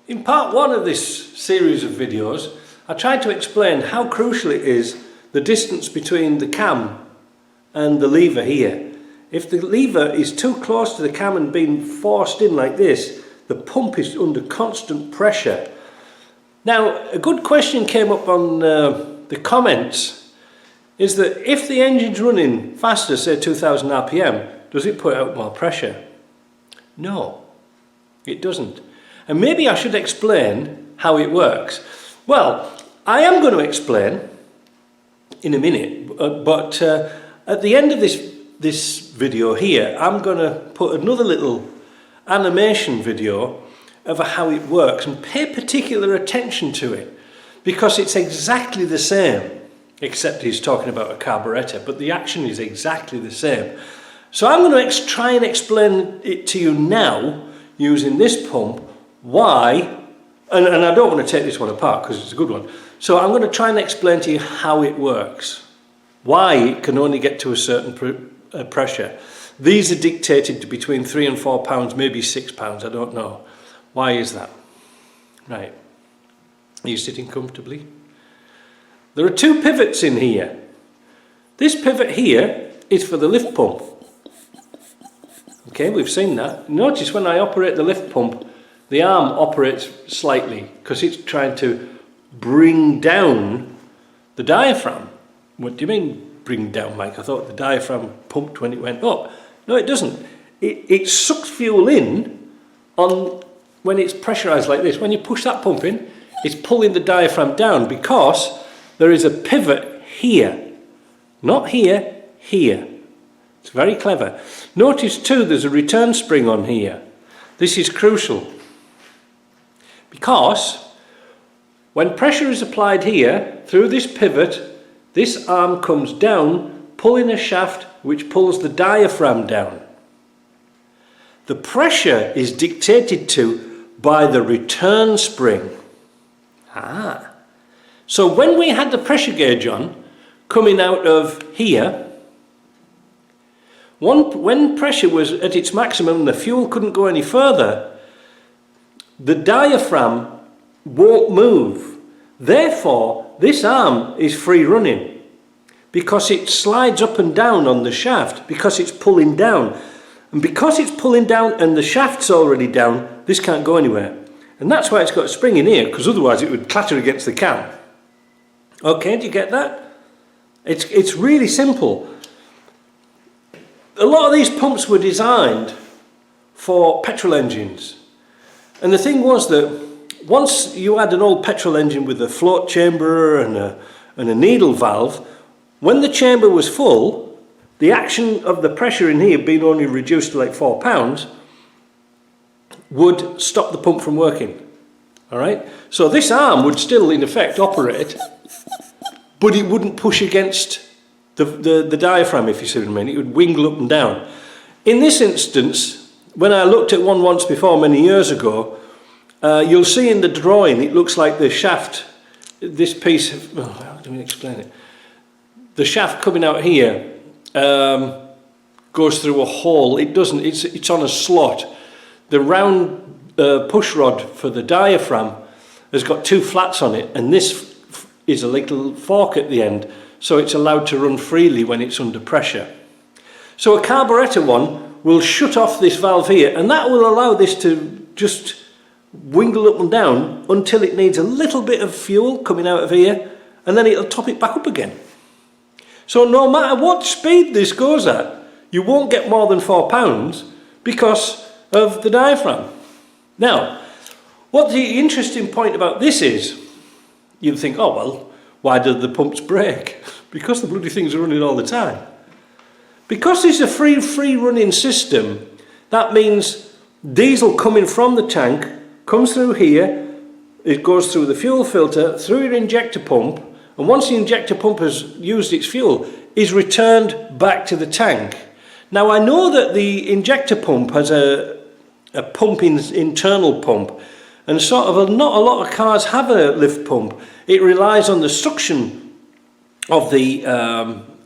In part one of this series of videos, I tried to explain how crucial it is the distance between the cam and the lever here. If the lever is too close to the cam and being forced in like this, the pump is under constant pressure. Now, a good question came up on the comments, is that if the engine's running faster, say 2000 RPM, does it put out more pressure? No, it doesn't. And maybe I should explain how it works. Well, I am going to explain in a minute, but at the end of this video here, I'm going to put another little animation video of how it works, and pay particular attention to it, because it's exactly the same, except he's talking about a carburetor, but the action is exactly the same. So I'm going to try and explain it to you now using this pump, why, and I don't want to take this one apart because it's a good one. So I'm going to try and explain to you how it works, why it can only get to a certain pressure. These are dictated to between 3 and 4 pounds, maybe 6 pounds, I don't know. Why is that? Right. Are you sitting comfortably? There are two pivots in here. This pivot here is for the lift pump. Okay, we've seen that. Notice when I operate the lift pump, the arm operates slightly because it's trying to bring down the diaphragm. What do you mean bring down, Mike? I thought the diaphragm pumped when it went up. No, it doesn't. It sucks fuel in when it's pressurized like this. When you push that pump in, it's pulling the diaphragm down because there is a pivot here. Not here, here. It's very clever. Notice too, there's a return spring on here. This is crucial because when pressure is applied here through this pivot, this arm comes down, pulling a shaft which pulls the diaphragm down. The pressure is dictated to by the return spring. So when we had the pressure gauge on, coming out of here, when pressure was at its maximum and the fuel couldn't go any further, the diaphragm won't move. Therefore, this arm is free running because it slides up and down on the shaft because it's pulling down. And because it's pulling down and the shaft's already down, this can't go anywhere. And that's why it's got a spring in here, because otherwise it would clatter against the cam. Okay, do you get that? It's really simple. A lot of these pumps were designed for petrol engines. And the thing was that once you had an old petrol engine with a float chamber and a needle valve, when the chamber was full, the action of the pressure in here being only reduced to like 4 pounds would stop the pump from working. All right? So this arm would still in effect operate, but it wouldn't push against the diaphragm, if you see what I mean. It would wingle up and down. In this instance, when I looked at one once before many years ago, you'll see in the drawing it looks like the shaft, this piece of, let me explain it. The shaft coming out here goes through a hole. It doesn't, it's on a slot. The round push rod for the diaphragm has got 2 flats on it, and this is a little fork at the end, so it's allowed to run freely when it's under pressure. So a carburetor one will shut off this valve here, and that will allow this to just wingle up and down until it needs a little bit of fuel coming out of here, and then it'll top it back up again. So no matter what speed this goes at, you won't get more than 4 pounds because of the diaphragm. Now, what the interesting point about this is, you'd think, oh well, why do the pumps break? Because the bloody things are running all the time. Because it's a free running system, that means diesel coming from the tank comes through here, it goes through the fuel filter, through your injector pump, and once the injector pump has used its fuel, is returned back to the tank. Now I know that the injector pump has a internal pump, and sort of not a lot of cars have a lift pump. It relies on the suction of the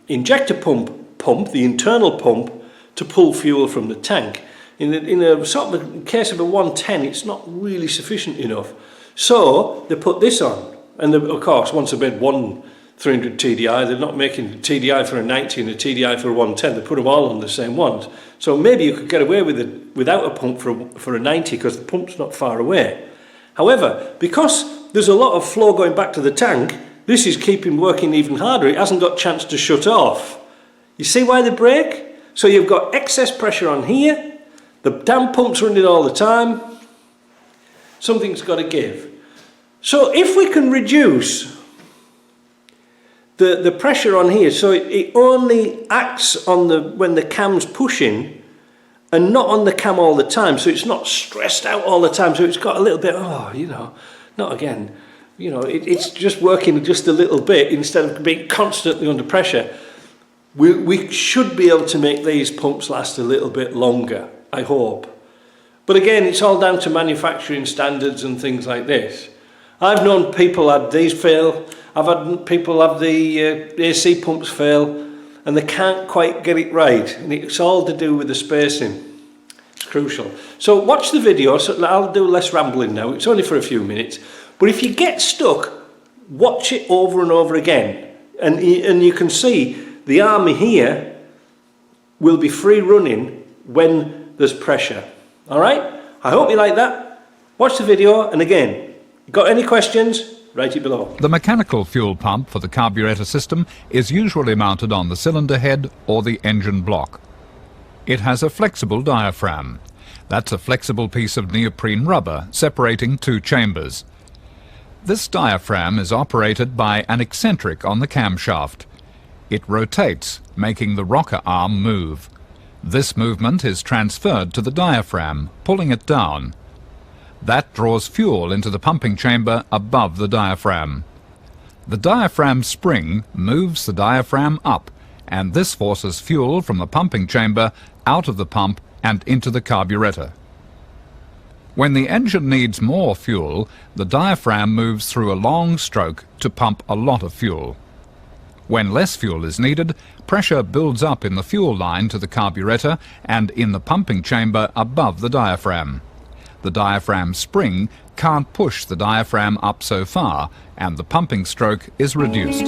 injector pump, the internal pump, to pull fuel from the tank. In a sort of a case of a 110, it's not really sufficient enough. So they put this on, and of course, once they've made one 300 TDI, they're not making a TDI for a 90 and a TDI for a 110. They put them all on the same ones. So maybe you could get away with it without a pump for a 90 because the pump's not far away. However, because there's a lot of flow going back to the tank, this is keeping working even harder. It hasn't got a chance to shut off. You see why they break? So you've got excess pressure on here. The damn pump's running all the time. Something's got to give. So if we can reduce the pressure on here, so it only acts on when the cam's pushing and not on the cam all the time, so it's not stressed out all the time, so it's got a little bit, not again, it's just working just a little bit instead of being constantly under pressure. We should be able to make these pumps last a little bit longer, I hope. But again, it's all down to manufacturing standards and things like this. I've known people had these fail, I've had people have the AC pumps fail, and they can't quite get it right, and it's all to do with the spacing. It's crucial. So watch the video, so I'll do less rambling now, it's only for a few minutes, but if you get stuck, watch it over and over again, and you can see the army here will be free running when there's pressure. Alright? I hope you like that. Watch the video, and again, got any questions? Write it below. The mechanical fuel pump for the carburetor system is usually mounted on the cylinder head or the engine block. It has a flexible diaphragm. That's a flexible piece of neoprene rubber separating two chambers. This diaphragm is operated by an eccentric on the camshaft. It rotates, making the rocker arm move. This movement is transferred to the diaphragm, pulling it down. That draws fuel into the pumping chamber above the diaphragm. The diaphragm spring moves the diaphragm up, and this forces fuel from the pumping chamber out of the pump and into the carburetor. When the engine needs more fuel, the diaphragm moves through a long stroke to pump a lot of fuel. When less fuel is needed, pressure builds up in the fuel line to the carburetor and in the pumping chamber above the diaphragm. The diaphragm spring can't push the diaphragm up so far, and the pumping stroke is reduced.